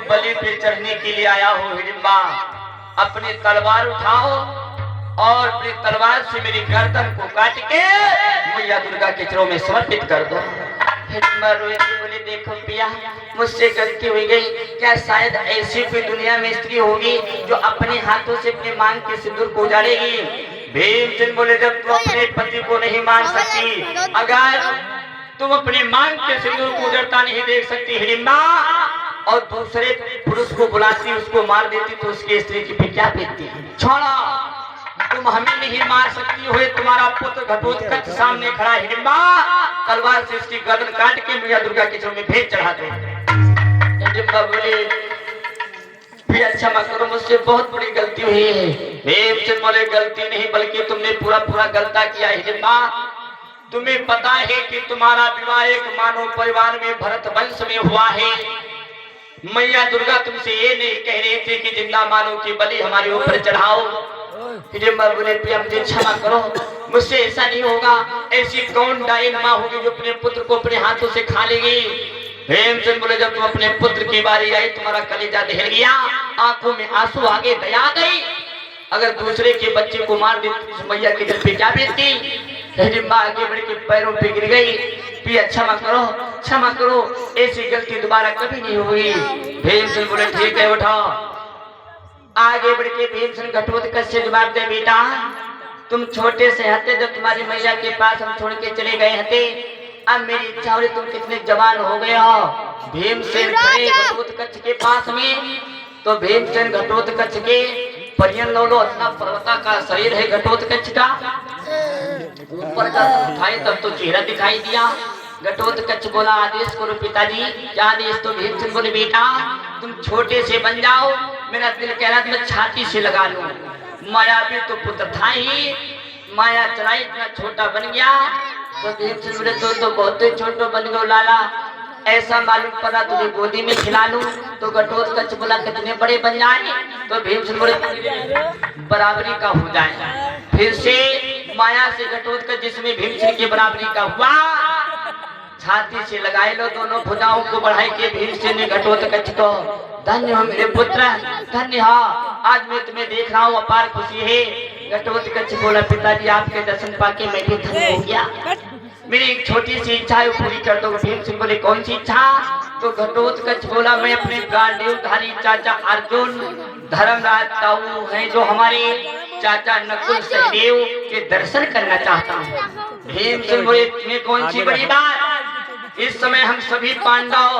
बलि पे चढ़ने के लिए आया हो हिडिंबा, अपनी तलवार उठाओ और अपनी तलवार से मेरी गर्दन को काट के मैया दुर्गा के चरणों में समर्पित कर दो। हिडिंबा रोए बोले, देखो पिया, मुझसे गलती हुई गई। क्या शायद ऐसी कोई दुनिया में स्त्री होगी जो अपने हाथों से अपने मांग के सिंदूर को उजाड़ेगी? भीमसेन बोले, जब तुम अपने पति को नहीं मान सकती, अगर तुम अपने मांग के सिंदूर को उजड़ता नहीं देख सकती हिडिंबा, और दूसरे पुरुष को बुलाती, उसको मार देती, तो उसकी स्त्री की भी क्या बीतती? छोड़ो, तुम हमें नहीं मार सकती हो। तुम्हारा पुत्र घटोत्कच सामने खड़ा है हिडिंबा, तलवार से इसकी गर्दन काट के मैया दुर्गा के चरणों में भेंट चढ़ा दो। हिडिंबा बोले, भैया क्षमा करो, मुझसे बहुत बड़ी गलती हुई है। भीमसेन बोले, गलती नहीं बल्कि तुमने पूरा गलता किया है हिडिंबा। तुम्हें पता है कि तुम्हारा विवाह एक मानव परिवार में भरत वंश में हुआ है। मैया दुर्गा तुमसे ये नहीं कह रही थी कि जिंदा मानव की बलि हमारे ऊपर चढ़ाओ। हिडिंबा बोले, पिया मुझे क्षमा करो, मुझसे ऐसा नहीं होगा। ऐसी कौन डाइन माँ होगी जो अपने पुत्र को अपने हाथों से खा लेगी? भीमसेन बोले, जब तुम अपने पुत्र की बारी आई, तुम्हारा कलेजा दहल गया, आंखों में आंसू आगे दया गई। अगर दूसरे के बच्चे को मार देती तो मैया के दिल पे क्या बीतती? हिडिंबा आगे बढ़ के पैरों पे गिर गई। पिया क्षमा करो, ऐसी गलती दोबारा कभी नहीं हुई। भीमसेन बोले, ठीक है, उठाओ। आगे बढ़ के भीमसेन घटोत्कच से जवाब दे, बेटा तुम छोटे से हते जब तुम्हारी मैया के पास हम छोड़ के चले गए हते, अब मेरी इच्छा हो रही तुम कितने जवान हो गए हो। भीमसेन खड़े घटोत्कच के पास में, तो भीमसेन घटोत्कच के परियन लो इतना पर्वता का शरीर है घटोत्कच का, ऊपर का उठाए तब तो चेहरा दिखाई दिया। घटोत्कच बोला, आदेश करो पिताजी। क्या आदेश? तो भीमसेन बोले, बेटा तुम छोटे से बन जाओ, मेरा दिल कह रहा है मैं छाती से लगा लूं। माया भी तो पुत्र था ही, माया चलाई इतना छोटा बन गया। तो भीमसेन बोले, तो बहुत छोटा बन गयो लाला, ऐसा मालूम पड़ा तुझे गोदी में खिला लूं। तो घटोत्कच बोला, कितने बड़े बन जाए? तो भीमसेन बोले, बराबरी का हो जाए। फिर से माया से घटोत्कच जिसमें भीमसेन की बराबरी का हुआ, छाती से लगाए लो, दोनों भुजाओं को बढ़ाई के भीमसेन ने घटोत्कच को, धन्य हो मेरे पुत्र, धन्य हो, आज मैं तुम्हें देख रहा हूँ, अपार खुशी है। घटोत्कच बोला, पिताजी आपके दर्शन पाके मैं भी धन्य हो गया, मेरी एक छोटी सी इच्छा है पूरी कर दो। भीमसेन बोले, कौन सी इच्छा? तो घटोत्कच बोला, मैं अपने गांडीवधारी चाचा अर्जुन, धर्मराज ताऊ हैं जो हमारे चाचा नकुल सहदेव के दर्शन करना चाहता हूँ। भीमसेन बोले, इतनी कौन सी बड़ी बात? इस समय हम सभी पांडव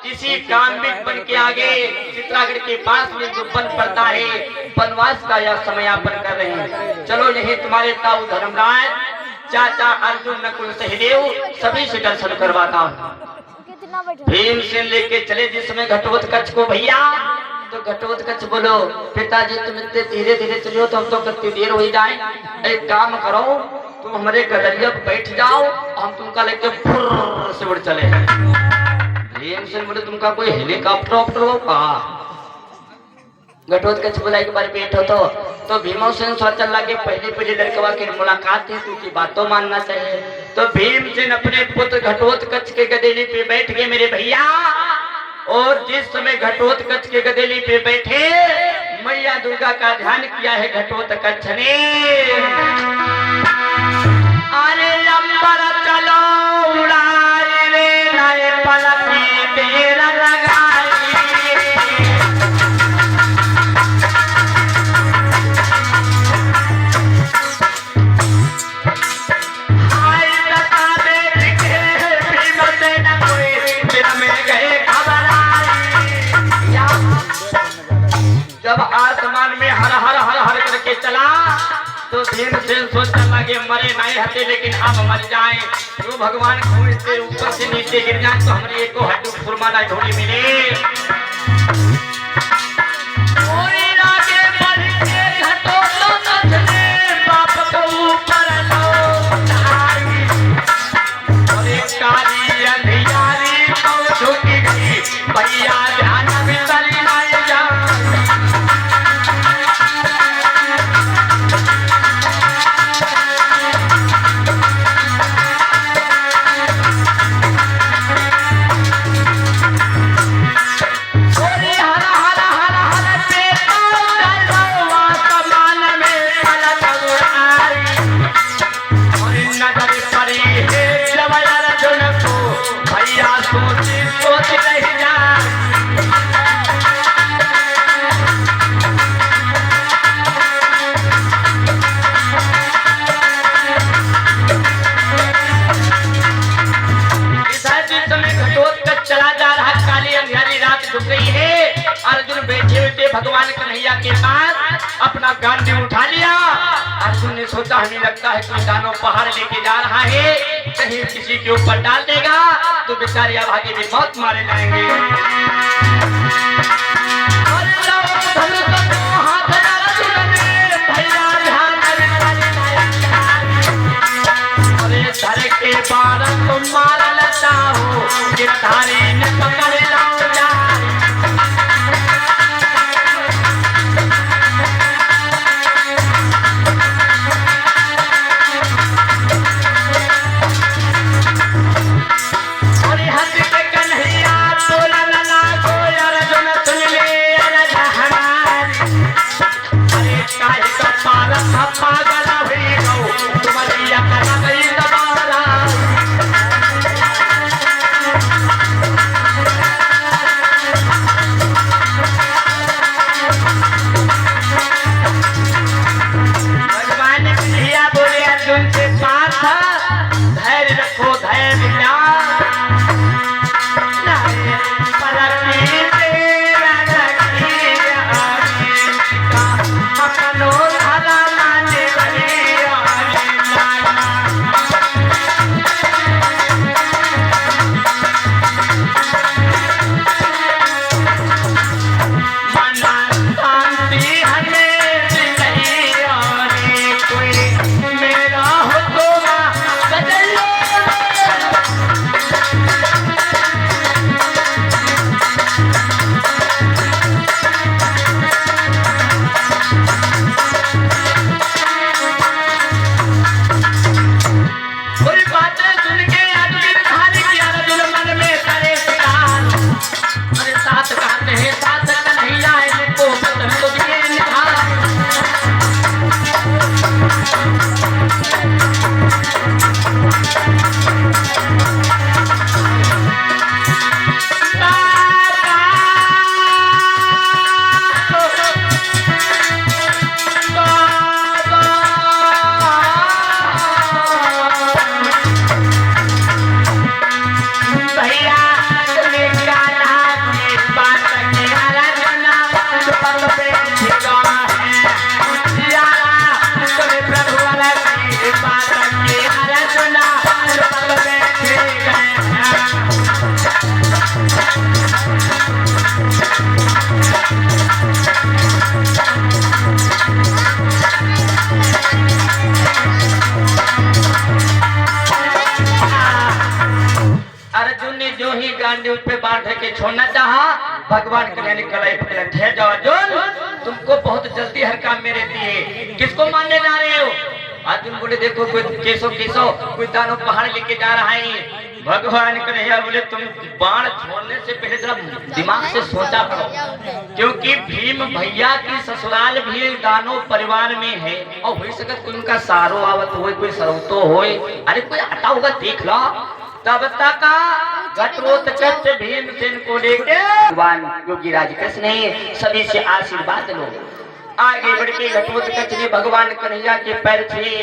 किसी कामबिक बन के आगे चित्रागढ़ के पास में जो वन पड़ता है, वनवास का यह समयापन कर रहे हैं। चलो यही तुम्हारे ताऊ धर्मराज, चाचा अर्जुन, नकुल सहदेव सभी से दर्शन करवाता हूँ। भीमसेन लेके चले जिस समय घटोत्कच को, भैया तो घटोत्कच बोलो, पिताजी तुम इतने धीरे धीरे चलियो तो हम तो कितनी देर हो जाए। एक काम करो, तुम हमारे गदरिया पर बैठ जाओ, हम तुमका लेके फुर्र से उड़ चले। भीमसेन बोले, तुमका कोई हेलीकॉप्टर हो का? घटोत्कच बोला, एक बार बैठो तो भीमसेन सोचने लगे, पहले लड़कवा की मुलाकात है, तू की बातों मानना चाहिए। तो भीमसेन अपने पुत्र घटोत्कच के गदेली पे बैठ गए मेरे भैया, और जिस समय घटोत्कच के गदेली पे बैठे, मैया दुर्गा का ध्यान किया है घटोत्कच ने। अरे लंबर चलो उड़ाए रे, नए पलक में तेरा लगाए। जब आसमान में हर हर हर हर करके चला, तो भीमसेन सोचने लगे, मरे नहीं हते लेकिन अब मर जाए, तो भगवान खून से ऊपर से नीचे गिर जाए तो हमारे को हड्डी फुरमाना ढोली मिले। भैया ध्यान में चली नहीं जा। भगवान कन्हैया के पास अपना गांडी उठा लिया। अर्जुन ने सोचा हमें लगता है कि दानव पहाड़ लेके जा रहा है, कहीं किसी के ऊपर डाल देगा तो बेचारे अभागे भी मौत मारे जाएंगे। के बार तुम मारा लेता हो गिरधारी ने पकड़ लाओ और हंस के कन्हैया बोला ना को अर्जुन सुन ले हमारी अरे काहे का पार पागल हुई हो तुम्हारी अकल गई पे बांध के छोड़ना चाहा भगवान कल्याण कलाई पकड़ ठहर जाओ अर्जुन, तुमको बहुत जल्दी हर काम मेरे दिए, किसको मानने जा रहे हो? अर्जुन बोले देखो कोई केसो कोई दानव पहाड़ लेके जा रहा है। भगवान कन्हैया बोले तुम बाण छोड़ने से पहले जरा दिमाग से सोचा करो, क्योंकि भीम भैया की ससुराल भी दानव परिवार में है और हो सकता कोई उनका सारो आवत हो, कोई सरौतो हो, अरे कोई आता होगा देख लो। तब तक घटोत्कच भीमसेन को लेके भगवान योगीराज कृष्ण ने सभी से आशीर्वाद लो। आगे बढ़ के घटोत्कच ने भगवान कन्हैया के पैर छुए,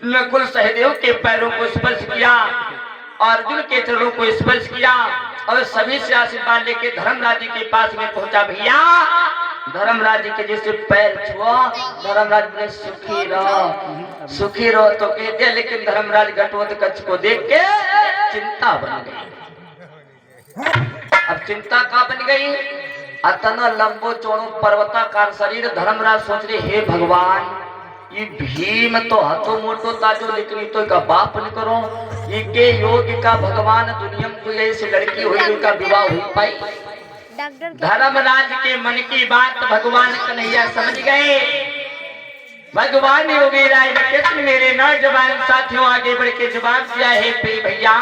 नकुल सहदेव के पैरों को स्पर्श किया, अर्जुन के चरणों को स्पर्श किया और सभी से आशीर्वाद लेके धर्मराज जी के पास में पहुंचा। भैया धर्मराज जी के जैसे पैर छुआ, धर्मराज ने सुखी रहो तो कह दिया, लेकिन धर्मराज घटोत्कच को देख के चिंता बन गई। अब चिंता का बन गई? अतना लंबो चौड़ो पर्वताकार शरीर, धर्मराज सोच रहे हे भगवान ये भीम तो हतो मोटो ताजो, लेकिन तो का बाप न करो, ये के योग का भगवान दुनिया में कोई ऐसी लड़की हुई उनका विवाह हो पाई। धर्मराज के मन की बात भगवान कन्हैया समझ गए। भगवान योगीराज कृष्ण मेरे नौजवान साथियों आगे बढ़ के जवाब दिया है भैया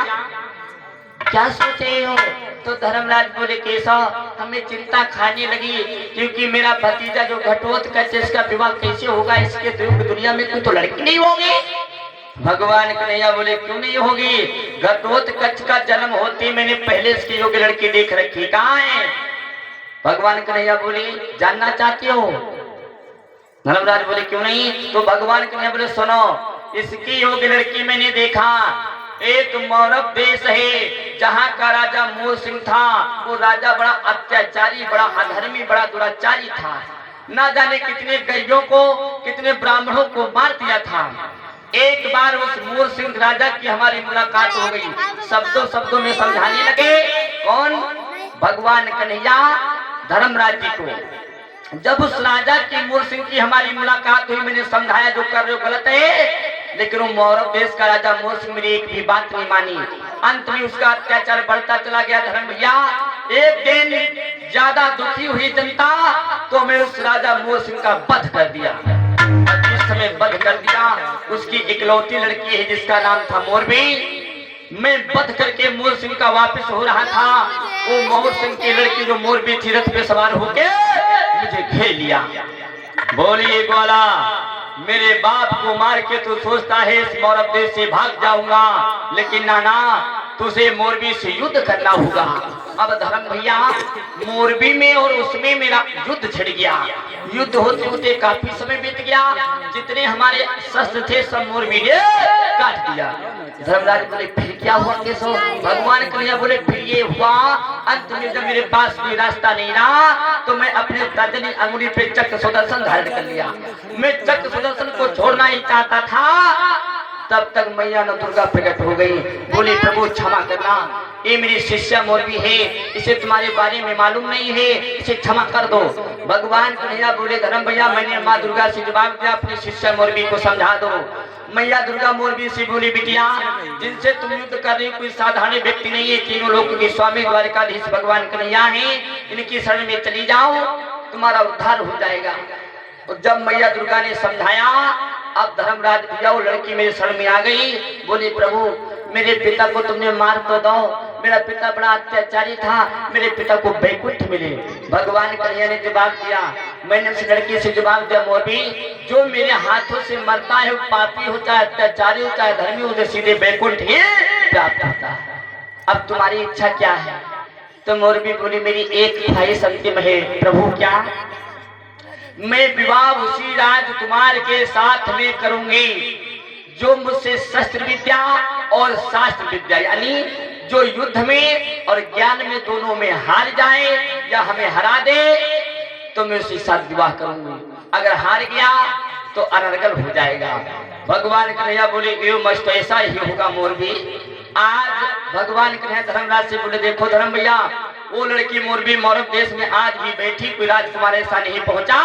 क्या सोचे हो? तो धर्मराज बोले केशव हमें चिंता खाने लगी, क्योंकि मेरा भतीजा जो घटोत्कच इसका विवाह कैसे होगा, इसके दुनिया में कोई तो लड़की नहीं होगी। भगवान कन्हैया बोले क्यों नहीं होगी? घटोत्कच का जन्म होते मैंने पहले इसकी योग्य लड़की देख रखी, कहाँ है? भगवान कन्हैया बोले जानना चाहते हो? धर्मराज बोले क्यों नहीं? तो भगवान कन्हैया बोले सुनो, इसकी योग्य लड़की मैंने देखा, एक मौरव देश है जहाँ का राजा मोर सिंह था। वो राजा बड़ा अत्याचारी, बड़ा अधर्मी, बड़ा दुराचारी था। ना जाने कितने गैयों को, कितने ब्राह्मणों को मार दिया था। एक बार उस मोर सिंह राजा की हमारी मुलाकात हो गई। शब्दों शब्दों में समझाने लगे। कौन? भगवान कन्हैया धर्मराज जी को। जब उस राजा की मोर सिंह की हमारी मुलाकात हुई, मैंने समझाया जो कर रहे हो गलत है, लेकिन वो मौरव देश का राजा मोर सिंह मेरी एक भी बात नहीं मानी। अंत में उसका अत्याचार बढ़ता चला गया। धर्म भैया, एक दिन ज्यादा दुखी हुई जनता तो मैं उस राजा मोर सिंह का वध कर दिया। जिस समय वध कर दिया, उसकी इकलौती लड़की है जिसका नाम था मोरबी, मैं वध करके मोर सिंह का वापस हो रहा था। वो मोर सिंह की लड़की जो मोरबी थी, रथ पे सवार होके मुझे घेर लिया। बोलिए ग्वाला, मेरे बाप को मार के तू सोचता है इस मौरव देश से भाग जाऊंगा, लेकिन नाना तुझे मोरबी से युद्ध करना होगा। अब धर्म भैया, मोरबी में और उसमें मेरा युद्ध छिड़ गया। युद्ध होते होते काफी समय बीत गया। जितने हमारे शस्त्र थे सब मोरबी ने काट दिया। धर्मराज बोले फिर क्या हुआ केशव? भगवान कन्हैया बोले फिर ये हुआ, अंत में जब मेरे पास कोई रास्ता नहीं रहा तो मैं अपने तर्जनी अंगुली पे चक्र सुदर्शन धारण कर लिया। मैं चक्र सुदर्शन को छोड़ना ही चाहता था, तब तक मैया न दुर्गा प्रकट हो गई। बोली प्रभु क्षमा करना, ये मेरी शिष्या मोरबी है, इसे तुम्हारे बारे में मालूम नहीं है, इसे क्षमा कर दो। भगवान कन्हैया बोले धर्म भैया, मैंने माँ दुर्गा से जवाब दिया, अपनी शिष्या मोरबी को समझा दो। मैया दुर्गा मोरबी से बोली बिटिया, जिनसे तुम युद्ध कर रही कोई साधारण व्यक्ति नहीं है, तीनों लोक के स्वामी द्वारकाधीश भगवान कन्हैया है, इनकी शरण में चली जाओ, तुम्हारा उद्धार हो जाएगा। और जब मैया दुर्गा ने समझाया, अब धर्मराज भैया वो लड़की मेरे शरण में आ गई। बोली प्रभु मेरे पिता को तुमने मार तो दो, मेरा पिता बड़ा अत्याचारी था, मेरे पिता को बैकुंठ मिले। भगवान कन्हैया ने जवाब दिया, मैंने उस लड़की से जवाब दिया मोरबी, जो मेरे हाथों से मरता है वो पापी हो, चाहे अत्याचारी हो, चाहे धर्मी हो, उसे सीधे बैकुंठ ही प्राप्त होता है। अब तुम्हारी इच्छा क्या है? तो मोरबी बोली मेरी एक ख्वाहिश अंतिम है प्रभु। क्या? मैं विवाह उसी राजकुमार के साथ में करूंगी जो मुझसे शस्त्र विद्या और शास्त्र विद्या, यानी जो युद्ध में और ज्ञान में दोनों में हार जाए या हमें हरा दे तो मैं उसी साथ विवाह करूंगी। अगर हार गया तो अनर्गल हो जाएगा। भगवान कन्हैया बोले एवं मस्त ऐसा ही होगा मोरबी। आज भगवान कन्हैया धर्मराज से बोले देखो धर्म भैया, वो लड़की मोरबी मौरव देश में आज भी बैठी, कोई राजकुमार ऐसा नहीं पहुंचा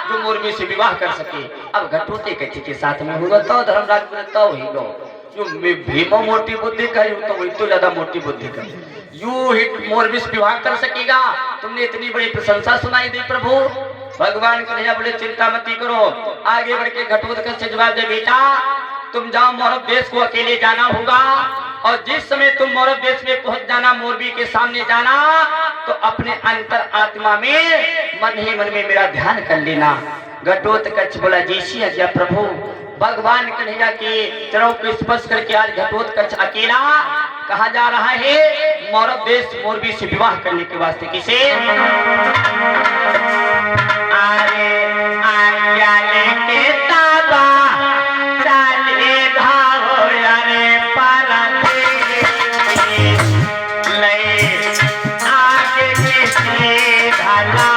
जो मोरबी से विवाह कर सके। अब घटोते कच्ची के साथ में होगा तो धर्मराज बोले तो ही लो, जो भीमो मोटी बुद्धि का तो वही तो ज्यादा मोटी बुद्धि का यू हिट मोरबी से विवाह कर सकेगा। तुमने इतनी बड़ी प्रशंसा सुनाई दी प्रभु। भगवान कन्हैया बोले चिंता मत करो, आगे बढ़ के घटोत्कच से जवाब दे बेटा तुम जाओ, मौरव देश को अकेले जाना होगा और जिस समय तुम मौरव देश में पहुंच जाना, मोरबी के सामने जाना, तो अपने अंतर आत्मा में मन ही मन में मेरा ध्यान कर लेना। घटोत्कच बोला जैसी आज्ञा प्रभु। भगवान कन्हैया के चरणों को स्पर्श करके आज घटोत्कच अकेला कहा जा रहा है मौरव देश मोरबी से विवाह करने के वास्ते। किसे? आज्ञा लेके ताबा चाले धाओ यारे परले ले आगे किसी ढाला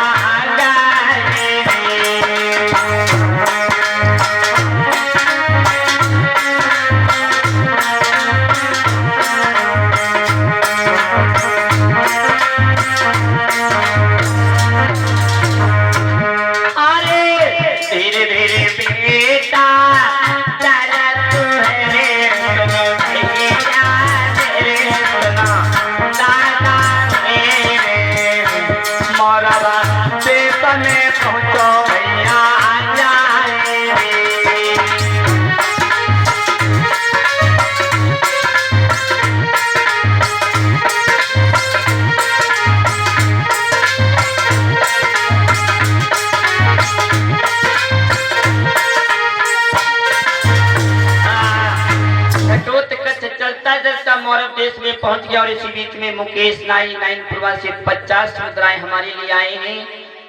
मौरव देश में पहुंच गया। और इसी बीच में मुकेश नाइन से 50 मुद्राएं हमारे लिए आए हैं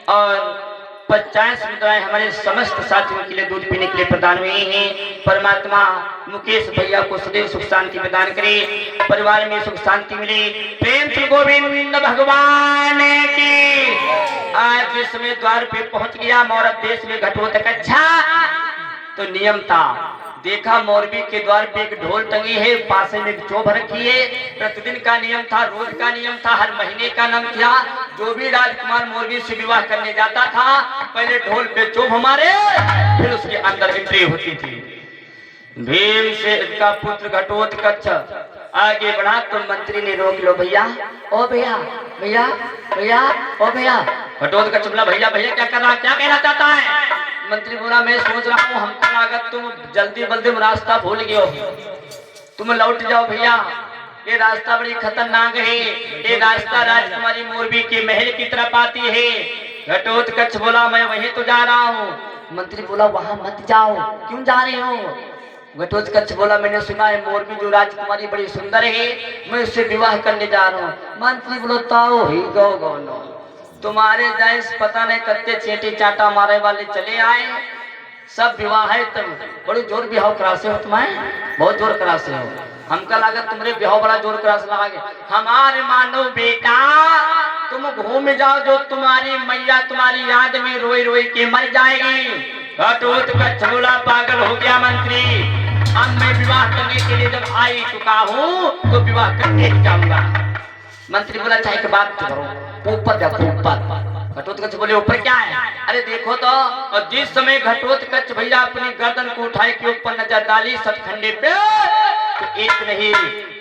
और 50 मुद्राएं हमारे समस्त साथियों के लिए दूध पीने के लिए प्रदान हुई हैं। परमात्मा मुकेश भैया को सदैव सुख शांति प्रदान करे, परिवार में सुख शांति मिले। प्रेम श्री गोविंद भगवान की। आज जिस समय द्वार पे पहुंच गया मौरब देश में घटोत्कच अच्छा तो नियम था। देखा मोरबी के द्वार पे एक ढोल टंगी है, पास में एक चोभ रखी है। प्रतिदिन का नियम था, रोज का नियम था, हर महीने का नियम था। जो भी राजकुमार मोरबी से विवाह करने जाता था पहले ढोल पे चोभ हमारे, फिर उसके अंदर एंट्री होती थी। भीम से इसका पुत्र घटोत्कच आगे बढ़ा तो मंत्री ने रोक लो, भैया ओ भैया भैया भैया ओ भैया। घटोत्कच बोला भैया भैया क्या कर रहा, क्या कहना चाहता है? मंत्री बोला मैं सोच रहा हूँ हमको लागत तुम जल्दी बल्दी रास्ता भूल गए हो, तुम लौट जाओ भैया, ये रास्ता बड़ी खतरनाक है, ये रास्ता राजकुमारी मोरबी के महल की तरफ आती है। घटोत्कच बोला मैं वहीं तो जा रहा हूँ। मंत्री बोला वहां मत जाओ, क्यों जा रहे हो? घटोत्कच बोला मैंने सुना है मोरबी जो राजकुमारी बड़ी सुंदर है, मैं उससे विवाह करने जा रहा हूँ। मंत्री बोला ताओ ही गो गो नो, तुम्हारे जायस पता नहीं कत्ते चेटी चाटा मारे वाले चले आए, सब विवाह है, तुम बड़ी जोर बिहाव करासे हो, तुम्हें बहुत जोर करासे हो। हमका लगा तुम्हारे बिहाव बड़ा जोर करासे लगे। हमारे मानो बेटा तुम घूम जाओ, जो तुम्हारी मैया तुम्हारी याद में रोई रोई के मर जाएगी। घटोत्कच बोला पागल हो गया मंत्री, अब मैं विवाह करने के लिए जब आई चुका हूँ तो विवाह करके जाऊंगा। मंत्री बोला चाहे की बात करो, ऊपर जाओ ऊपर। घटोत्कच बोले ऊपर क्या है? अरे देखो तो। और जिस समय घटोत्कच भैया अपनी गर्दन को उठाए के ऊपर नजर डाली सतखंडे पे, तो एक नहीं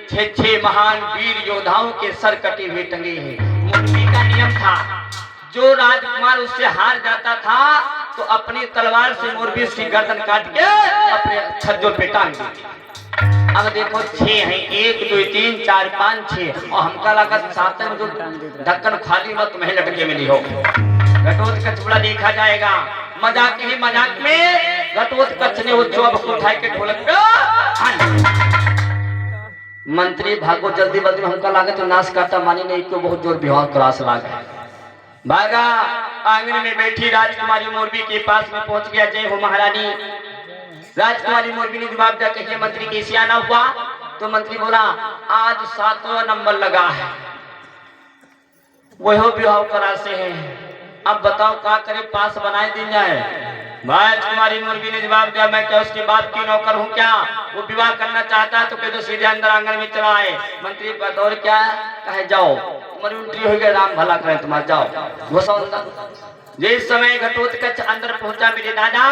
6 महान वीर योद्धाओं के सर कटे हुए टंगे हैं। मोरबी का नियम था जो राजकुमार उससे हार जाता था तो अपनी तलवार से मोरबी उसकी गर्दन काट के अपने छज्जों पे टांग दी। अब देखो 6 हैं, 1 2 3 4 5 6 और हमका लगा 7 में जो ढक्कन खाली हुआ तुम्हें लटके मिली हो। घटोत्कच बोला देखा जाएगा। मजाक ही मजाक में घटोत्कच ने वो चौब को उठा के ढोलक पे मंत्री भागो जल्दी बल्दी में, हमका लगा तो नाश करता मानी नहीं को बहुत जोर बिहार क्रॉस लागा। भागा आंगन में बैठी राजकुमारी मोरबी के पास में पहुंच गया। जय हो महारानी। राजकुमारी मोरबी ने जवाब दिया कहिए मंत्री कैसे आना हुआ? तो मंत्री बोला आज 7वां नंबर लगा है, वही विवाह करा से है, अब बताओ क्या करे, पास बनाए दी जाए। राजकुमारी मोरबी ने जवाब दिया मैं क्या उसके बाप की नौकर हूँ क्या? वो विवाह करना चाहता है तो कह दो सीधे अंदर आंगन में चला आए। मंत्री का दौर क्या कहे जाओ तुम्हारी उल्टी हो गई, राम भला करें तुम्हारा, जाओ घुसो अंदर। जिस समय घटोत्कच अंदर पहुंचा मेरे दादा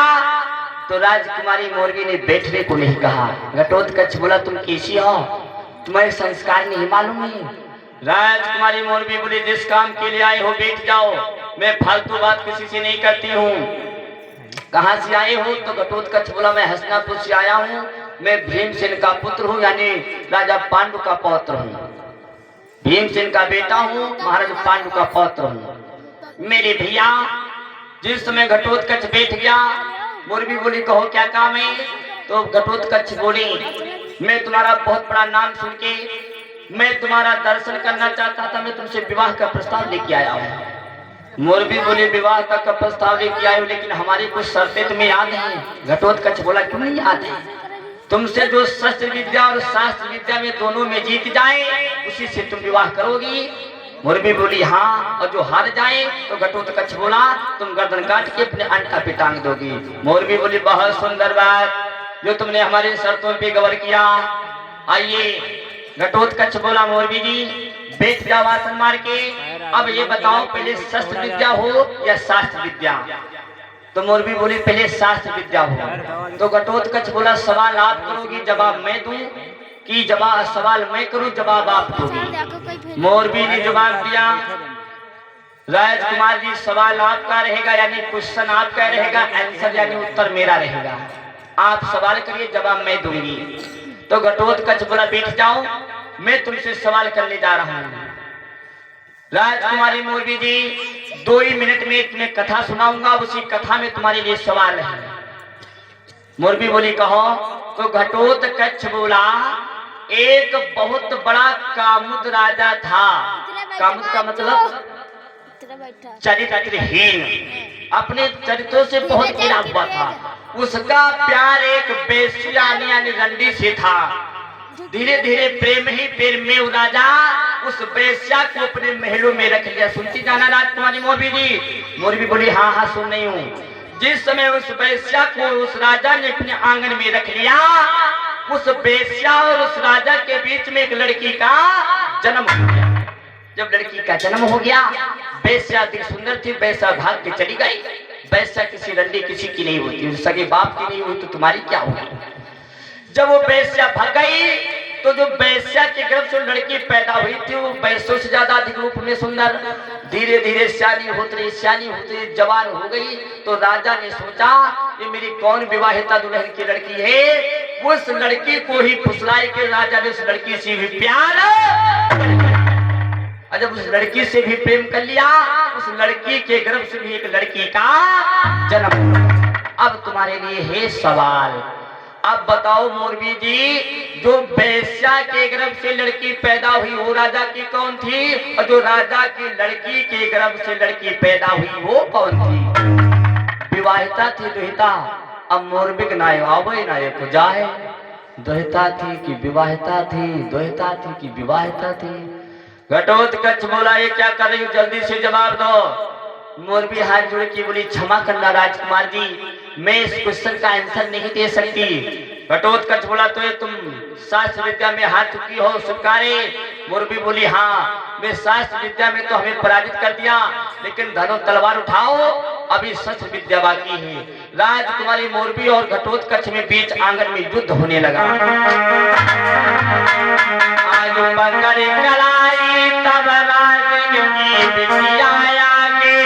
तो राजकुमारी मोरबी ने बैठने को नहीं कहा। घटोत्कच बोला तुम कैसी हो, तुम्हारे संस्कार नहीं मालूम है? राजकुमारी मोरबी बोली जिस काम के लिए आए हो बैठ जाओ, मैं फालतू बात किसी से नहीं करती हूँ। कहाँ से आए हो? तो घटोत्कच बोला मैं हस्तिनापुर से आया हूँ, मैं भीमसेन का पुत्र हूँ, यानी राजा पांडु का पौत्र हूँ, भीमसेन का बेटा हूँ, महाराज पांडु का पौत्र हूँ। मेरे भैया जिस समय घटोत्कच बैठ गया मोरबी बोली कहो क्या काम है? तो घटोत्कच बोली मैं तुम्हारा बहुत बड़ा नाम सुन के मैं तुम्हारा दर्शन करना चाहता था, मैं तुमसे विवाह का प्रस्ताव लेके आया हूँ। मोरबी बोली विवाह का प्रस्ताव लेके आए हो लेकिन हमारी कुछ शर्तें तुम्हें याद है? घटोत्कच बोला क्यों नहीं याद है? तुमसे जो शस्त्र विद्या और शास्त्र विद्या में दोनों में जीत जाए उसी से तुम विवाह करोगी। मोरबी बोली हाँ, और जो हार जाए तो घटोत्कच बोला तुम गर्दन काट के अपने अंटा पे टांग दोगी। मोरबी बोली बहुत सुंदर बात जो तुमने हमारी शर्तों पे गौर किया। आइए घटोत्कच बोला मोरबी जी बैठ जाओ आसन मार के, अब ये बताओ पहले शस्त्र विद्या हो या शास्त्र विद्या? तो मोरबी बोली पहले शास्त्र विद्या हो। तो घटोत्कच बोला सवाल आप करोगी जवाब मैं दूं कि जवाब सवाल मैं करूं जवाब आप दोगी? मोरबी ने जवाब दिया राजकुमार जी सवाल आपका रहेगा यानी क्वेश्चन आपका रहेगा, आंसर यानी उत्तर मेरा रहेगा, आप सवाल करिए जवाब मैं दूंगी। तो घटोत्कच बोला बैठ जाओ मैं तुमसे सवाल करने जा रहा हूँ। राजकुमारी मोरबी जी 2 ही मिनट में तुम्हें कथा सुनाऊंगा, उसी कथा में तुम्हारे लिए सवाल है। मोरबी बोली कहो। तो घटोत्कच बोला एक बहुत बड़ा कामुद राजा था। कामुद का मतलब चरित्रहीन, अपने चरित्रों से बहुत गिरा हुआ था। उसका प्यार एक बेस्या यानी रंडी से था। धीरे धीरे प्रेम ही प्रेम में राजा उस बेस्या को अपने महलों में रख लिया। सुनती जाना राजकुमारी मोरबी जी? मोरबी बोली हाँ हाँ सुन रही हूँ। जिस समय उस बेस्या को उस राजा ने अपने आंगन में रख लिया, उस बेस्या और उस राजा के बीच में एक लड़की का जन्म हो गया। जब लड़की का जन्म हो गया, बेस्या अधिक सुंदर थी, बेस्या भाग के चली गई। बेस्या किसी रंडी किसी की नहीं होती, सगे बाप की नहीं हुई तो तुम्हारी क्या होगी। जब वो बेस्या भाग गई तो जो बेस्या के गर्भ से लड़की पैदा हुई थी वो बेस्यों से ज्यादा अधिक रूप में सुंदर। धीरे धीरे सियानी होती जवान हो गई तो राजा ने सोचा ये मेरी कौन विवाहिता दुल्हन की लड़की है। उस लड़की को ही फुसलाई के राजा ने उस लड़की से भी प्यार, जब उस लड़की से भी प्रेम कर लिया, उस लड़की के गर्भ से भी एक लड़की का जन्म। अब तुम्हारे लिए है सवाल, अब बताओ मोरबी जी, जो बेस्या के गर्भ से लड़की पैदा हुई वो राजा की कौन थी, और जो राजा की लड़की के गर्भ से लड़की पैदा हुई वो कौन थी? विवाहिता थी दुहिता। अब मोरबी के नायक को जाए, दुहिता थी कि विवाहिता थी, दुहिता थी कि विवाहिता थी। घटोत्कच बोला ये क्या कर रही हो, जल्दी से जवाब दो। मोरबी हाथ जोड़ के बोली क्षमा करना राजकुमार जी, मैं इस क्वेश्चन का आंसर नहीं दे सकती। घटोत्कच बोला तो ये तुम शास्त्र विद्या में हाथ चुकी हो स्वीकारे? मोरबी बोली हाँ, मैं शास्त्र विद्या में तो हमें पराजित कर दिया, लेकिन धनो तलवार उठाओ अभी शस्त्र विद्या बाकी है। राजकुमारी मोरबी और घटोत्कच में बीच आंगन में युद्ध होने लगा। आज पकड़ कलाई तब राज की विद्या आगे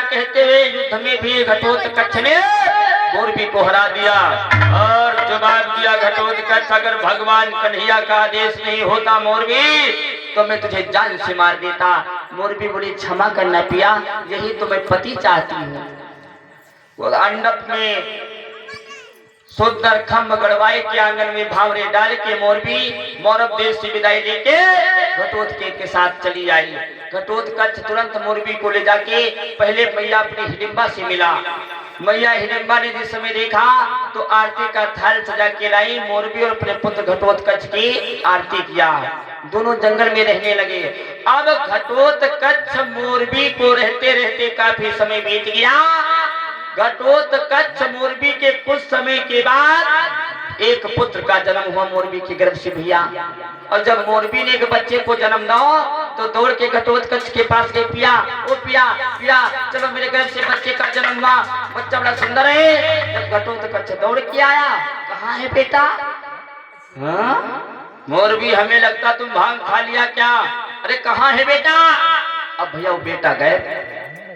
कहते हुए युद्ध में भी घटोत्कच ने मोरबी को हरा दिया और जवाब दिया घटोत्कच, अगर भगवान कन्हैया का आदेश नहीं होता मोरबी तो मैं तुझे जान से मार देता। मोरबी बोली क्षमा करना पिया, यही तो मैं पति चाहती हूँ। वो अंडप में सुंदर खम्भ गड़वाई के आंगन में भावरे डाल के मोरबी मौरव देश से विदाई लेके घटोत्कच के साथ चली आई। घटोत्कच तुरंत मोरबी को ले जाके पहले मैया अपनी हिडिंबा से मिला। मैया हिडिंबा ने जिस समय देखा तो आरती का थाल सजा के लाई। मोरबी और अपने पुत्र घटोत्कच की आरती किया। दोनों जंगल में रहने लगे। अब घटोत्कच मोरबी को रहते रहते काफी समय बीत गया। घटोत्कच मोरबी के कुछ समय के बाद एक पुत्र का जन्म हुआ मोरबी के गर्भ से भैया। और जब मोरबी ने एक बच्चे को जन्म दिया तो दौड़ के घटोत्कच के पास गए, पिया ओ पिया पिया चलो मेरे गर्भ से बच्चे का जन्म हुआ, बच्चा बड़ा सुंदर है। जब घटोत्कच दौड़ के आया, कहाँ है बेटा? हाँ मोरबी, हमें लगता तुम भांग खा लिया क्या? अरे कहाँ है बेटा? अब भैया वो बेटा गए।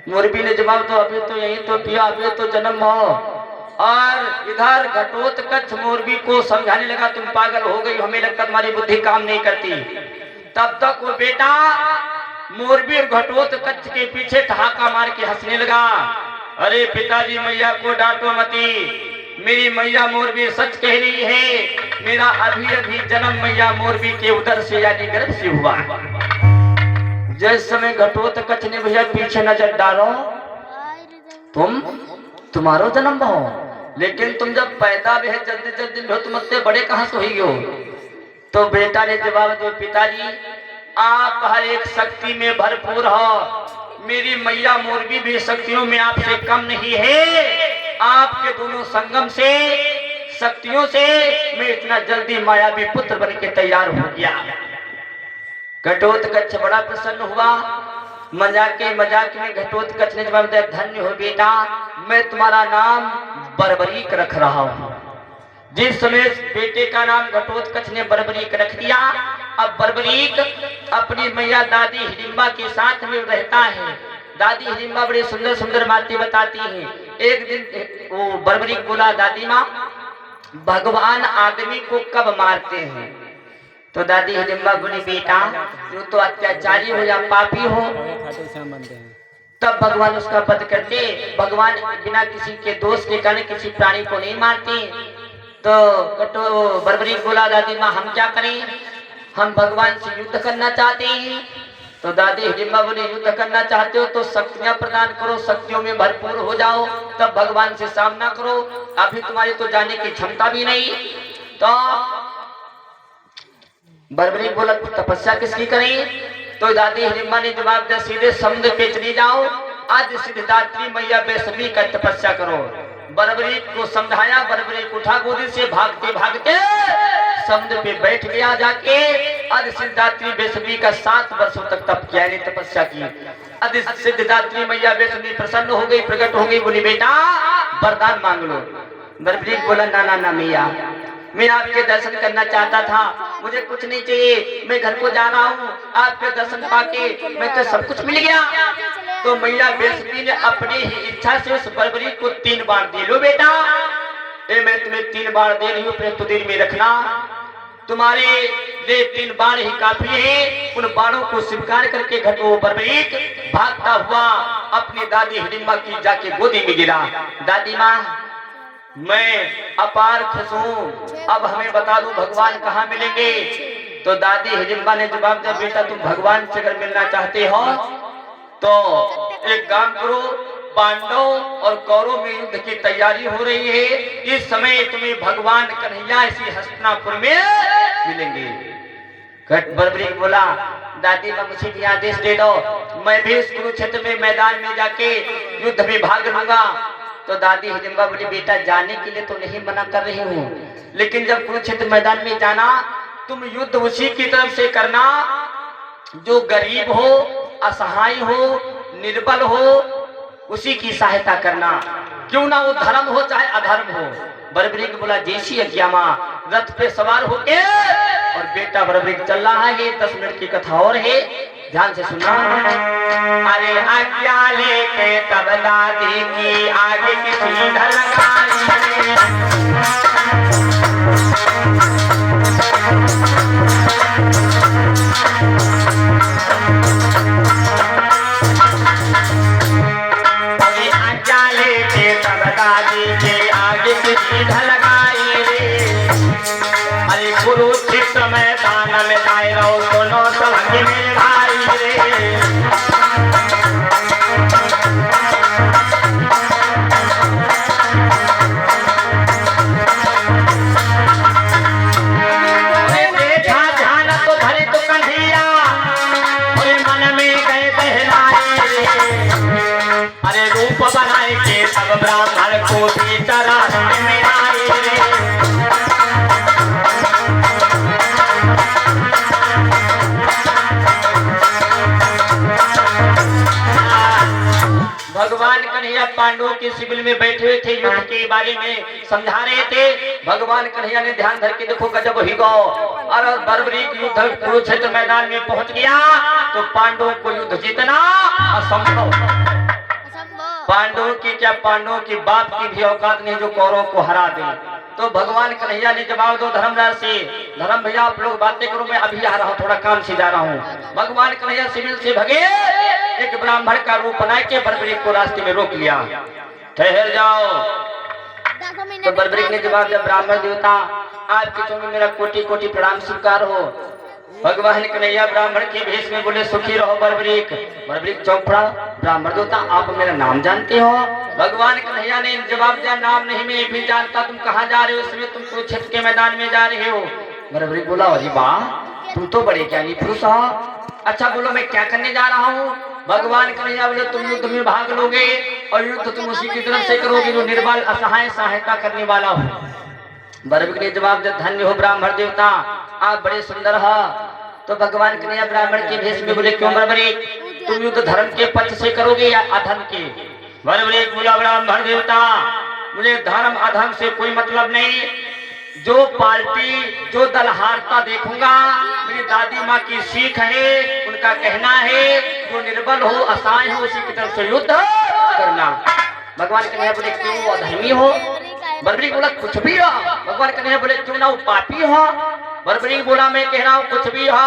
मोरबी ने जवाब दो, अभी तो यही तो पिया, अभी तो जन्म हो। और इधर घटोत्कच मोरबी को समझाने लगा, तुम पागल हो गई, हमें लगता तुम्हारी बुद्धि काम नहीं करती। तब तक वो बेटा मोरबी और घटोत्कच के पीछे ठहाका मार के हंसने लगा। अरे पिताजी, मैया को डांटो मती, मेरी मैया मोरबी सच कह रही है, मेरा अभी अभी जन्म मैया मोरबी के उदर से यानी गर्भ से हुआ। जिस समय घटोत्कच ने भैया पीछे नजर डालो, तुम्हारो जन्म हो, लेकिन तुम जब पैदा भी है जल्दी जल्दी हो, तुम इतने बड़े कहां से हुई हो? तो बेटा ने जवाब दिया, पिताजी आप हर एक शक्ति में भरपूर हो, मेरी मैया मोरबी भी शक्तियों में आपसे कम नहीं है। आपके दोनों संगम से शक्तियों से मैं इतना जल्दी मायावी पुत्र बन के तैयार हो गया। घटोत्कच बड़ा प्रसन्न हुआ। मजाक में घटोत्कच ने जवाब दिया, धन्य हो बेटा, मैं तुम्हारा नाम बर्बरीक रख रहा हूँ। जिस समय बेटे का नाम घटोत्कच ने बर्बरीक रख दिया, अब बर्बरीक अपनी मैया दादी हिडिंबा के साथ में रहता है। दादी हिडिंबा बड़ी सुंदर सुंदर बातें बताती हैं। एक दिन वो बर्बरीक बोला, दादी माँ, भगवान आदमी को कब मारते हैं? तो दादी हिडिंबा बोली, बेटा जो तो अत्याचारी हो या पापी हो तब भगवान उसका वध करते। भगवान बिना किसी के दोष के कारण किसी प्राणी को नहीं मारते। तो बर्बरीक बोला, दादी माँ हम क्या करें, हम भगवान से युद्ध करना चाहते हैं। तो दादी हिडिंबा बोली, युद्ध करना चाहते हो तो शक्तियां प्रदान करो, शक्तियों में भरपूर हो जाओ, तब भगवान से सामना करो, अभी तुम्हारी तो जाने की क्षमता भी नहीं। तो बर्बरीक बोला, तपस्या किसकी करें? तो दादी हिडिंबा ने जवाब दिया, सीधे समुद्र पे चली जाओ, आज सिद्धिदात्री मैया वैष्णवी का तपस्या करो। बर्बरीक को समझाया, बर्बरीक उठा गोदी से, भागते भागते समुद्र पे बैठ गया जाके। आज सिद्धिदात्री वैष्णवी का 7 वर्षों तक तप किया, तपस्या की। आज सिद्धिदात्री मैया वैष्णवी प्रसन्न हो गई, प्रकट हो गई, बोली बेटा वरदान मांग लो। बर्बरीक बोला, ना ना ना मैया, मैं आपके दर्शन करना चाहता था, मुझे कुछ नहीं चाहिए, मैं घर को जा रहा हूँ, आपके दर्शन पाके मैं तो सब कुछ मिल गया। तो मैया वैष्णवी ने अपनी ही इच्छा से उस बर्बरीक को 3 बाण दे, लो बेटा मैं तुम्हें 3 बाण दे रही हूँ, अपने तुदिर में रखना, तुम्हारे लिए 3 बाण ही काफी है। उन बाणों को स्वीकार करके घटो बर्बरीक भागता हुआ अपनी दादी हिडिंबा की जाके गोदी में गिरा। दादी माँ मैं अपार खुश हूँ, अब हमें बता दो भगवान कहाँ मिलेंगे? तो दादी हिडिंबा ने जवाब दिया, बेटा तुम भगवान से अगर मिलना चाहते हो तो एक काम करो, पांडव और कौरव में युद्ध की तैयारी हो रही है, इस समय तुम्हें भगवान कन्हैया इसी हस्तिनापुर में मिलेंगे। बर्बरीक बोला, दादी माँ मुझे भी आदेश दे दो, मैं भी इस कुरुक्षेत्र में मैदान में जाके युद्ध में भाग लूंगा। तो दादी हिडिंबा बोली, बेटा जाने के लिए तो नहीं मना कर रही हूँ, लेकिन जब कुरुक्षेत्र मैदान में जाना तुम युद्ध उसी की तरफ से करना जो गरीब हो, असहाय हो, निर्बल हो, उसी की सहायता करना, क्यों ना वो धर्म हो चाहे अधर्म हो। बर्बरीक बोला, जैसी आज्ञा माँ। रथ पे सवार होके और बेटा बर्बरीक चल रहा है। 10 मिनट की कथा और है, ध्यान से सुनना। अरे आज्ञा लेके तब दादी की आगे की सीधा लगाई रे। अरे कुरुक्षेत्र मैदान में जाए रहो, दोनों संगी में भाई रे। देखा ध्यान तो भरे तो कंधिया, मन में गए बहलाए रे। अरे रूप बनाए के सब ब्राह्मण को भी चराने में आए रे। भगवान कन्हैया पांडवों के शिविर में बैठे हुए थे, युद्ध के बारे में समझा रहे थे। भगवान कन्हैया ने ध्यान धर के देखो, गजब ही गो। और बर्बरीक युद्ध कुरुक्षेत्र मैदान में पहुंच गया तो पांडवों को युद्ध जीतना असंभव। पांडवों की क्या, पांडवों की बाप की भी औकात नहीं जो कौरवों को हरा दे। तो भगवान कन्हैया ने जवाब दो धर्मराज से, धर्म भैया आप लोग बातें करो, मैं अभी आ रहा हूँ, थोड़ा काम से जा रहा हूँ। भगवान कन्हैया सिविल से भगे, एक ब्राह्मण का रूप बना के बर्बरीक को रास्ते में रोक लिया। ठहर जाओ। तो बर्बरीक ने जवाब दिया, ब्राह्मण देवता आपके चरण में मेरा कोटि कोटि प्रणाम स्वीकार हो। भगवान कन्हैया ब्राह्मण के भेष में बोले, सुखी रहो बर्बरीक। बर्बरीक चौंक पड़ा, ब्राह्मण देवता आप मेरा नाम जानते हो? भगवान कन्हैया ने जवाब दिया, नाम नहीं मैं भी जानता, तुम कहाँ जा रहे हो? इसमें तुम कुरुक्षेत्र के मैदान में जा रहे हो। बर्बरीक बोला, अरे वाह तुम तो बड़े ज्ञानी पुरुष हो, अच्छा बोलो मैं क्या करने जा रहा हूँ? भगवान कन्हैया बोले, तुम युद्ध में भाग लोगे और युद्ध तुम उसी की तरफ से करोगे जो निर्बल असहाय सहायता करने वाला हो। बर्बरीक ने जवाब दिया, धन्य हो ब्राह्मण देवता, आप बड़े सुंदर हो। तो भगवान कन्हैया ब्राह्मण के भेष में बोले, क्यों बर्बरीक, तुम युद्ध धर्म के पक्ष से करोगे या अधर्म के? बर्बरीक बोला, ब्राह्मण देवता मुझे धर्म अधर्म से कोई मतलब नहीं, जो पार्टी जो दल हारता देखूंगा, मेरी दादी माँ की सीख है, उनका कहना है जो निर्बल हो असहाय हो उसी की तरफ से युद्ध करना। भगवान कन्हैया बोले, क्यों अधर्मी हो? बर्बरीक बोला, कुछ भी हो। भगवान कन्हैया बोले, क्यों ना वो पापी हो? बर्बरीक बोला, मैं कह रहा हूँ कुछ भी हो।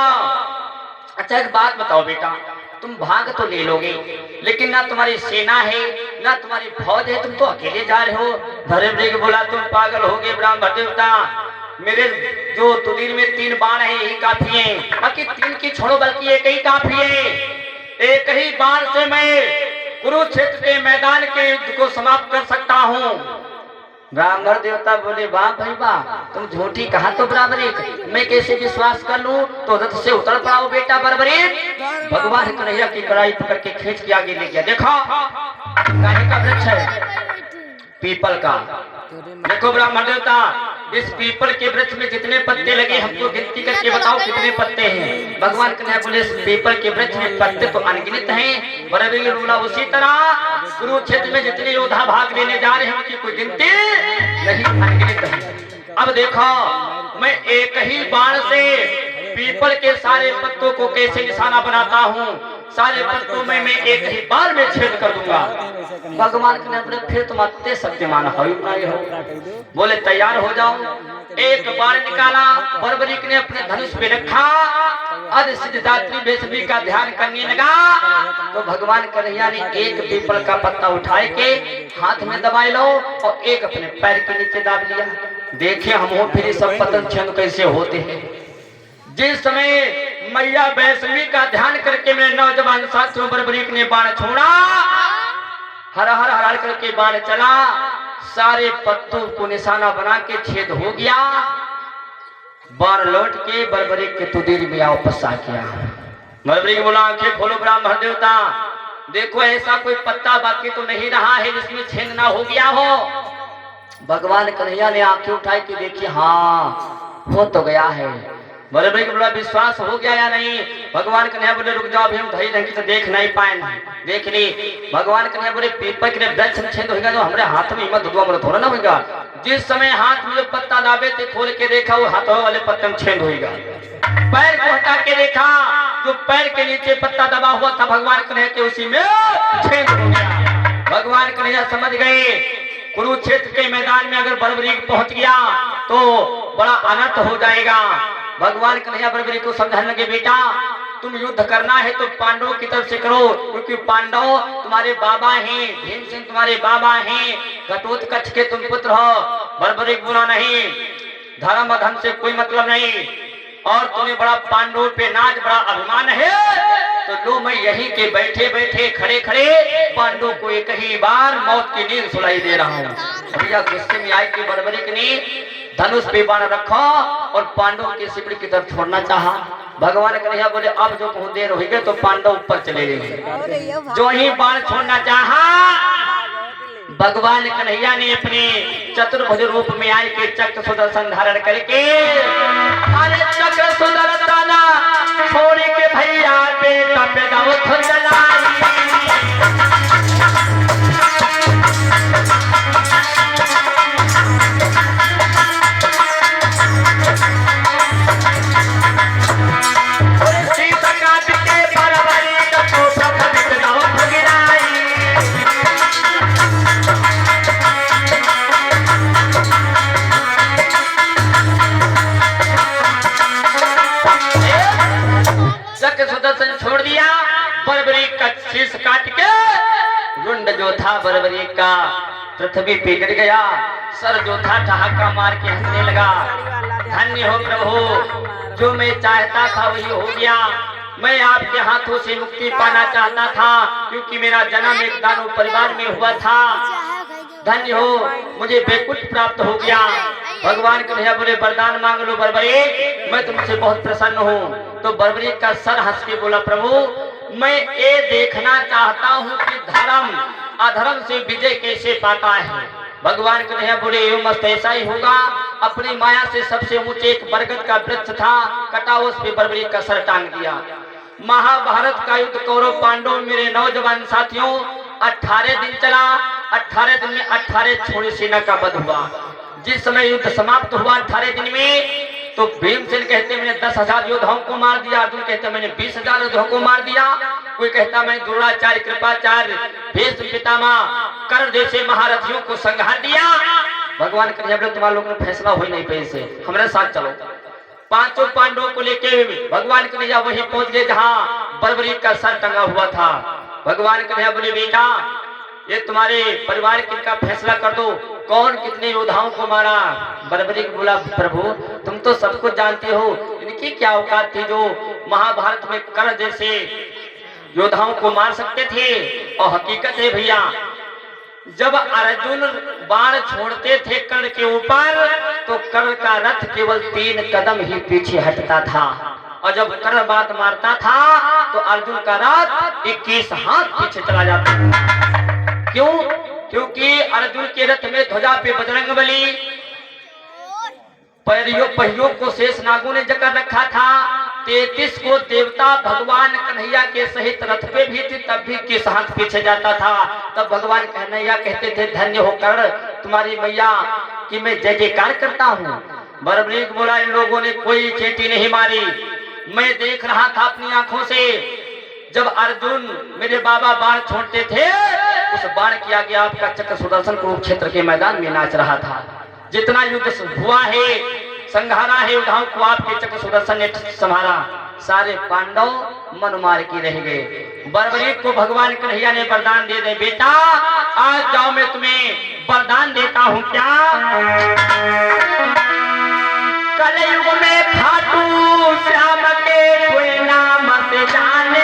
अच्छा एक बात बताओ बेटा, तुम भाग तो ले लोगे लेकिन ना तुम्हारी सेना है ना तुम्हारी फौज है, तुम तो अकेले जा रहे हो। बर्बरीक बोला, तुम पागल हो गए ब्राह्मण देवता, मेरे जो तुदीर में 3 बाण है यही काफी है, बाकी 3 की छोड़ो बल्कि एक ही काफी है। एक ही बाण से मैं कुरुक्षेत्र के मैदान के युद्ध को समाप्त कर सकता हूँ। ब्राह्मण देवता बोले, वाह भाई वाह, तुम झूठी कहा तो बर्बरीक, मैं कैसे विश्वास कर लूं? तो रथ से उतर पड़ाओ बेटा बर्बरीक। भगवान कन्हैया की कड़ाई पकड़ के खींच के आगे ले गया। देखो काहे का वृक्ष है? पीपल का। देखो ब्राह्मण देवता, इस पीपल के वृक्ष में जितने पत्ते लगे हमको गिनती करके बताओ कितने पत्ते हैं? भगवान कन्हैया बोले, इस पीपल के वृक्ष में पत्ते तो अनगिनत हैं। बर्बरीक बोला, उसी तरह कुरुक्षेत्र में जितने योद्धा भाग लेने जा रहे हैं उनकी कोई गिनती नहीं, अनगिनत है। अब देखो मैं एक ही बाण से पीपल के सारे पत्तों को कैसे निशाना बनाता हूँ, सारे पत्तों में मैं एक ही बार में छेद कर दूंगा। भगवान ने अपने फिर तुम अत्य सत्यमान हो, बोले तैयार हो जाओ। एक बार निकाला, बर्बरीक ने अपने धनुष पे रखा, अद सिद्धदात्री बेसबरी का ध्यान करने लगा। तो भगवान कन्हैया ने एक पीपल का पत्ता उठाए के हाथ में दबाए लो और एक अपने पैर के नीचे दाब लिया। देखे हम हो फिर सब पतन छेद कैसे होते हैं। जिस समय मैया वैष्णवी का ध्यान करके मेरे नौजवान साथियों बर्बरीक ने बाण छोड़ा, हर हर हर करके बाण चला, सारे पत्तों को निशाना बना के छेद हो गया। बाण लौट के बर्बरीक के तुदीर में वापस आ गया। बर्बरीक बोला, आंखें खोलो ब्राह्मण देवता, देखो ऐसा कोई पत्ता बाकी तो नहीं रहा है जिसमें छेद ना हो गया हो। भगवान कन्हैया ने आंखें उठाई के देखी, हाँ हो तो गया है। बर्बरीक बोला, विश्वास हो गया या नहीं? भगवान कन्हैया बोले, रुक जाओ अभी हम धैर्य रहेंगे तो देख नहीं पाए। देख ली। भगवान कन्हैया बोले, पीपल के वृक्ष में छेद होगा जो हमारे हाथ में हिम्मत दुआ मत थोड़ा ना होगा। जिस समय हाथ में जो पत्ता दाबे थे खोल के देखा वो हाथों वाले पत्ते में छेद होगा। पैर को हटा के देखा, जो पैर के नीचे पत्ता दबा हुआ था भगवान कन्हैया के उसी में छेद हो गया। भगवान कन्हैया समझ गए कुरुक्षेत्र के मैदान में अगर बर्बरीक पहुंच गया तो बड़ा अनर्थ हो जाएगा। भगवान कन्हैया बर्बरीक को समझाने लगे, बेटा तुम युद्ध करना है तो पांडवों की तरफ से करो, क्योंकि पांडव तुम्हारे बाबा हैं, भीमसेन तुम्हारे बाबा हैं, घटोत्कच के तुम पुत्र हो। बर्बरीक बोला, नहीं धर्म अधर्म से कोई मतलब नहीं, और तुम्हें बड़ा पांडवों पे नाज बड़ा अभिमान है, तो लो मैं यहीं के बैठे बैठे खड़े खड़े पांडवों को एक ही बार मौत की नींद सुलाई दे रहा हूँ। भैया गुस्से में आई कि बर्बरीक ने धनुष पे बाण रखा और पांडवों के शिविर की तरफ छोड़ना चाहा। भगवान कन्हैया बोले, अब जो बहुत देर होगी तो पांडव ऊपर चले गए। जो ही बाण छोड़ना चाहा, भगवान कन्हैया ने अपने चतुर्भुज रूप में आए के चक्र सुदर्शन धारण करके अरे चक्र सुदर्शन छोड़ के भैया बेटा पे दाव चलाई। चक्र सुदर्शन छोड़ दिया, बर्बरीक का शीश काट के रुंड जो था बर्बरीक का पृथ्वी पे गिर गया, सर जो था ठहाका मार के हंसने लगा। धन्य हो प्रभु, जो मैं चाहता था वही हो गया। मैं आपके हाथों से मुक्ति पाना चाहता था, क्योंकि मेरा जन्म एक दानव परिवार में हुआ था। धन्य हो, मुझे बैकुंठ प्राप्त हो गया। भगवान कन्हैया बोले वरदान मांग लो बर्बरीक, मैं तुमसे बहुत प्रसन्न हूँ। तो बर्बरीक का सर हंस के बोला प्रभु, मैं ये देखना चाहता हूँ कि धर्म अधर्म से विजय कैसे पाता है। भगवान कन्हैया बोले एवं मस्त ऐसा ही होगा। अपनी माया से सबसे ऊंचे एक बरगद का वृक्ष था, कटा उस पे बर्बरीक का सर टांग दिया। महाभारत का युद्ध कौरव पांडव मेरे नौजवान साथियों 18 दिन चला। 18 दिन में 18 छोड़ी सेना का वध हुआ। जिस समय युद्ध समाप्त हुआ 18 दिन में, तो भीमसेन कहते मैंने 10,000 योद्धाओं को मार दिया, अर्जुन कहते मैंने 20,000 योद्धाओं को मार दिया, कोई कहता मैं द्रोणाचार्य कृपाचार्य भीष्म पितामह कर्ण जैसे महारथियों को संहार दिया। भगवान कन्हैया बोले तुम्हारे लोगों ने फैसला हुई नहीं पैसे, हमारे साथ चलो। पांचों पांडवों को लेके भगवान कन्हैया वहीं पहुंच गए जहां बर्बरीक का सर टंगा हुआ था। भगवान कन्हैया बोले बेटा, ये तुम्हारे परिवार किनका फैसला कर दो, कौन कितने योद्धाओं को मारा। बर्बरीक बोला प्रभु तुम तो सब कुछ जानते हो, इनकी क्या औकात थी जो महाभारत में कर्ण जैसे योद्धाओं को मार सकते थे। और हकीकत है भैया, जब अर्जुन बाण छोड़ते थे कर्ण के ऊपर, तो कर्ण का रथ केवल 3 कदम ही पीछे हटता था, और जब कर्ण बात मारता था तो अर्जुन का रथ 21 हाथ पीछे चला जाता था। क्यों? क्योंकि अर्जुन के रथ में ध्वजा पे बजरंगबली, पहियों को शेष नागों ने जकड़ रखा था। 33 को देवता भगवान कन्हैया के सहित रथ पे भी थी, तब भी किस हाथ पीछे जाता था। तब भगवान कन्हैया कहते थे धन्य हो कर्ण, तुम्हारी मैया कि मैं जय जयकार करता हूँ। बर्बरीक बोला इन लोगों ने कोई चींटी नहीं मारी, मैं देख रहा था अपनी आंखों से। जब अर्जुन मेरे बाबा बाण छोड़ते थे, उस बाण किया गया आपका चक्र सुदर्शन कुरुक्षेत्र के मैदान में नाच रहा था। जितना युद्ध हुआ है, संहारा है योद्धाओं को आपके चक्र सुदर्शन ने संहारा। सारे पांडव मन मार के रह गए। बर्बरीक को भगवान कन्हैया ने वरदान दे दे बेटा आज जाओ, मैं तुम्हें वरदान देता हूँ क्या। कलयुग में खाटू श्याम के कोई नाम से जाने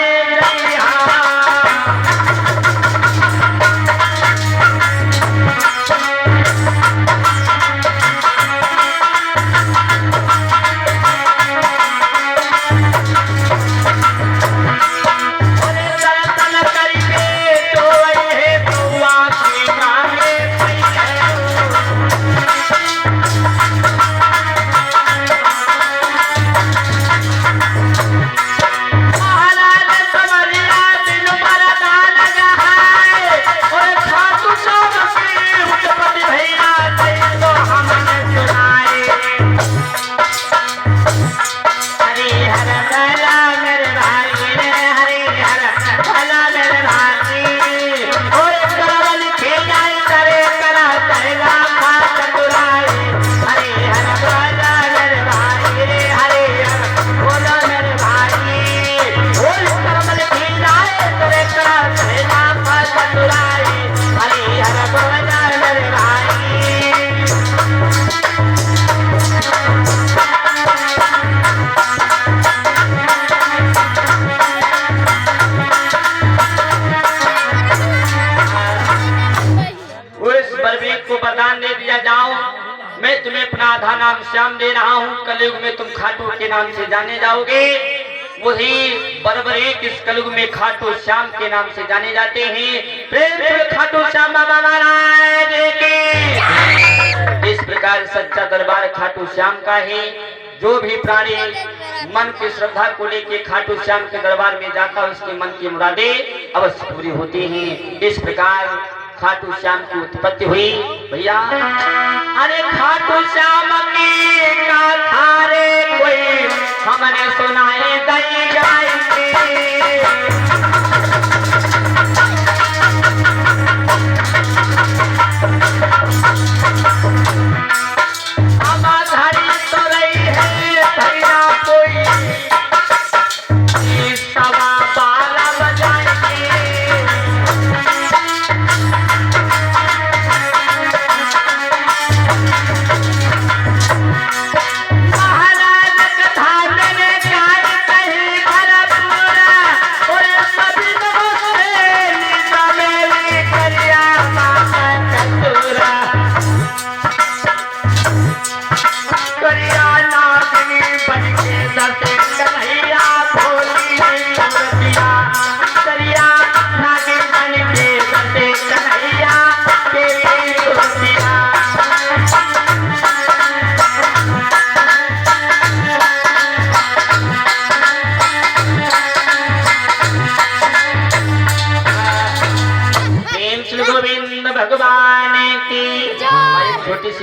मैं तुम्हें अपना आधा नाम श्याम दे रहा हूँ। कलयुग में तुम खाटू के नाम से जाने जाओगे। वही बर्बरीक इस कलयुग में खाटू श्याम के नाम से जाने जाते हैं। प्रेम से खाटू श्याम बाबा महाराज की। इस प्रकार सच्चा दरबार खाटू श्याम का है। जो भी प्राणी मन की श्रद्धा को लेके खाटू श्याम के दरबार में जाता है, उसके मन की मुरादें अवश्य पूरी होती हैं। इस प्रकार खाटू श्याम की उत्पत्ति हुई। भैया अरे खाटू श्याम की गाथा रे कोई हमने सुनाए गई गाय तो रही है कोई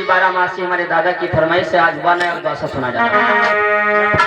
बारामासी हमारे दादा की फरमाइश से आज बना और दोसा सुना जाता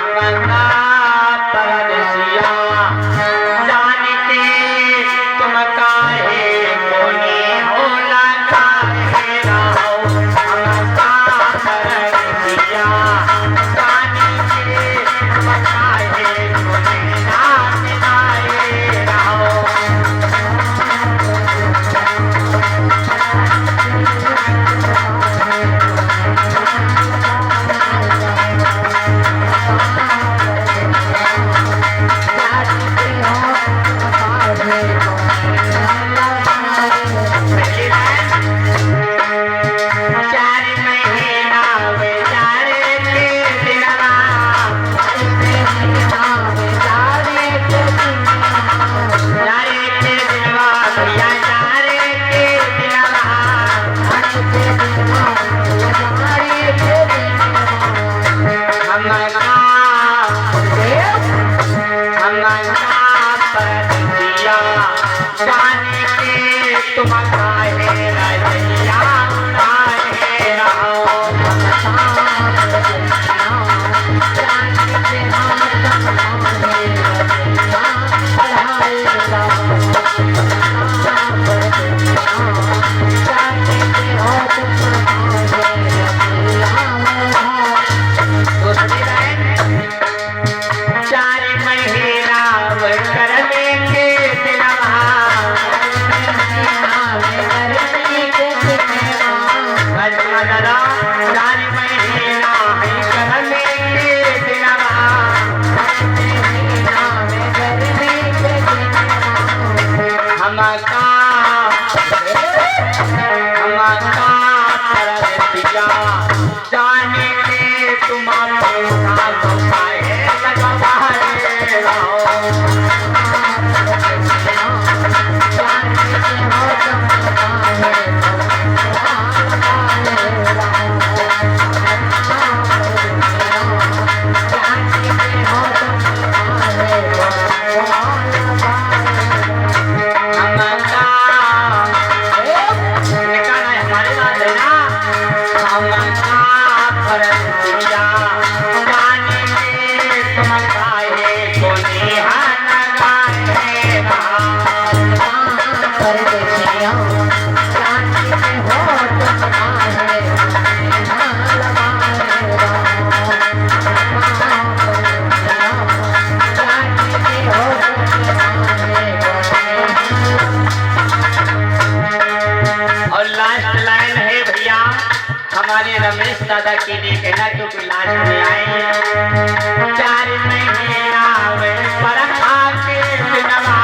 हमारे रमेश दादा के लिए कहना क्योंकि लास्ट में आए हैं 4 महीना में परखा के बिनवा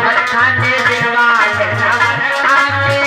परखा के बिनवा कहना परखा के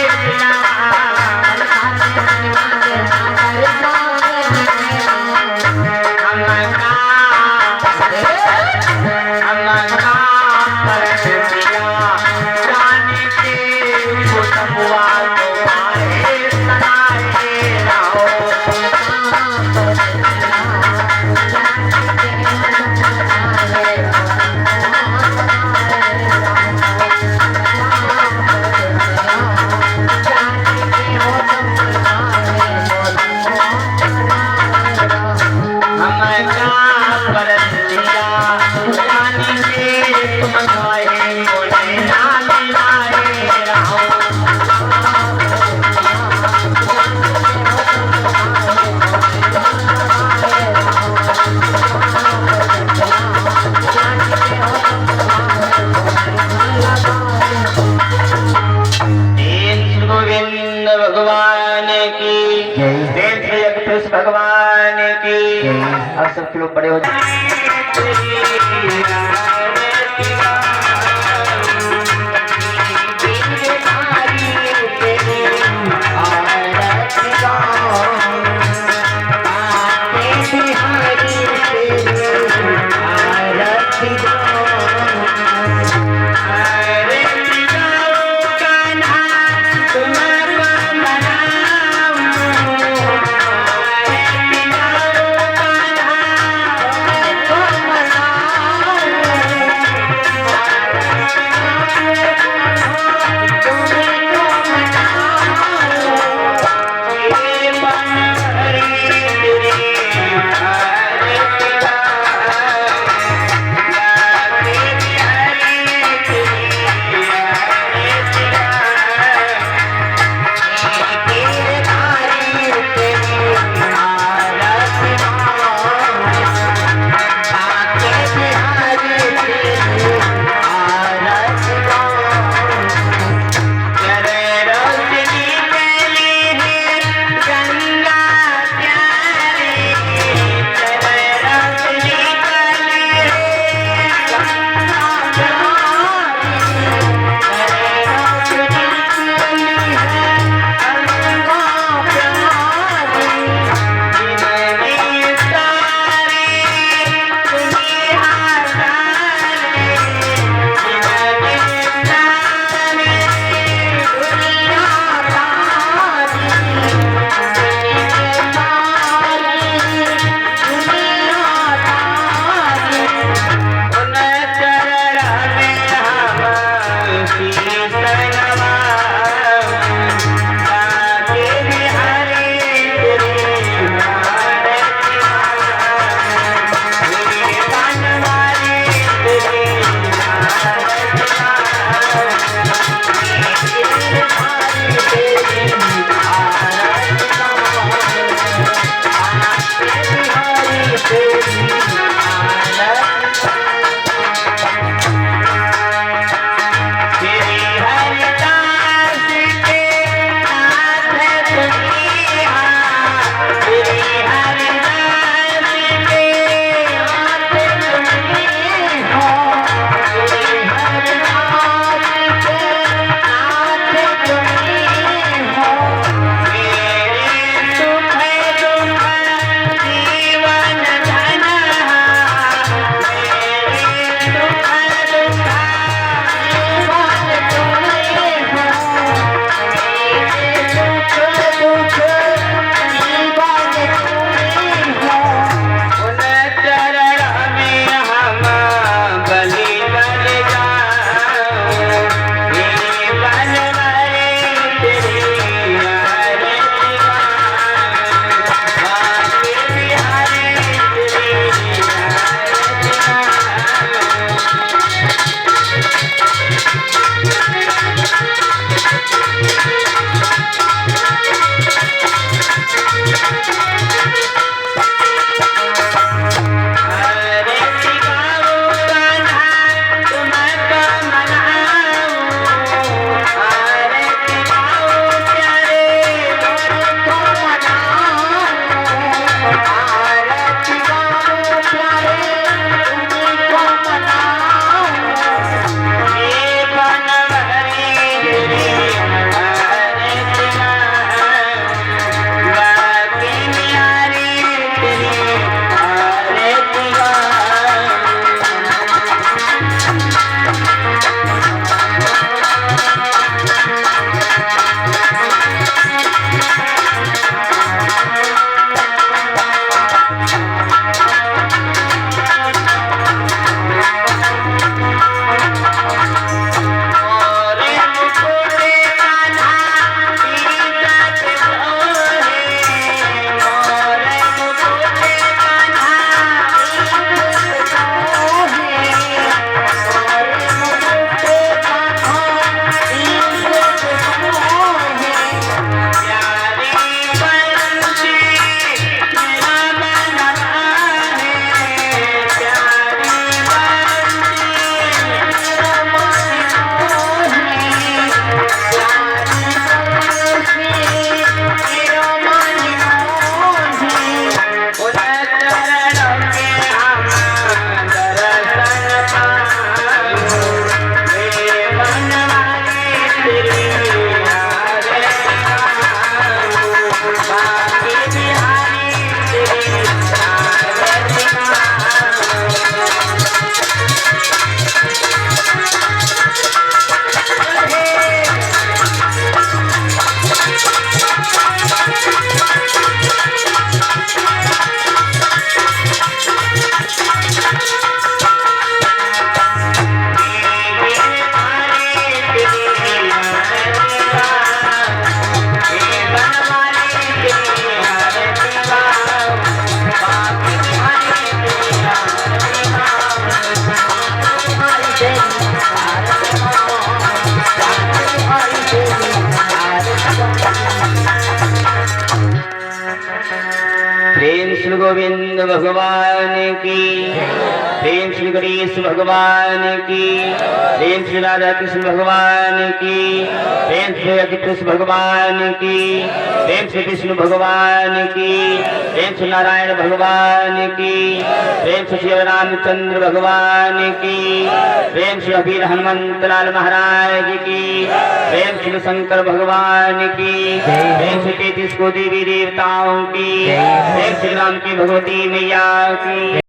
भगवान की अब सब लोग बड़े हो श्री गोविंद भगवान की, प्रेम श्री गणेश भगवान की, प्रेम श्री राधा कृष्ण भगवान की, प्रेम श्री कृष्ण भगवान की, प्रेम श्री विष्णु भगवान की, प्रेम श्री नारायण भगवान की, प्रेम श्री श्री रामचंद्र भगवान की, प्रेम श्री वीर हनुमंत लाल महाराज की, प्रेम श्री शंकर भगवान की, प्रेम श्री 33 को देवी देवताओं की, प्रेम श्री राम की भगवती मैया की।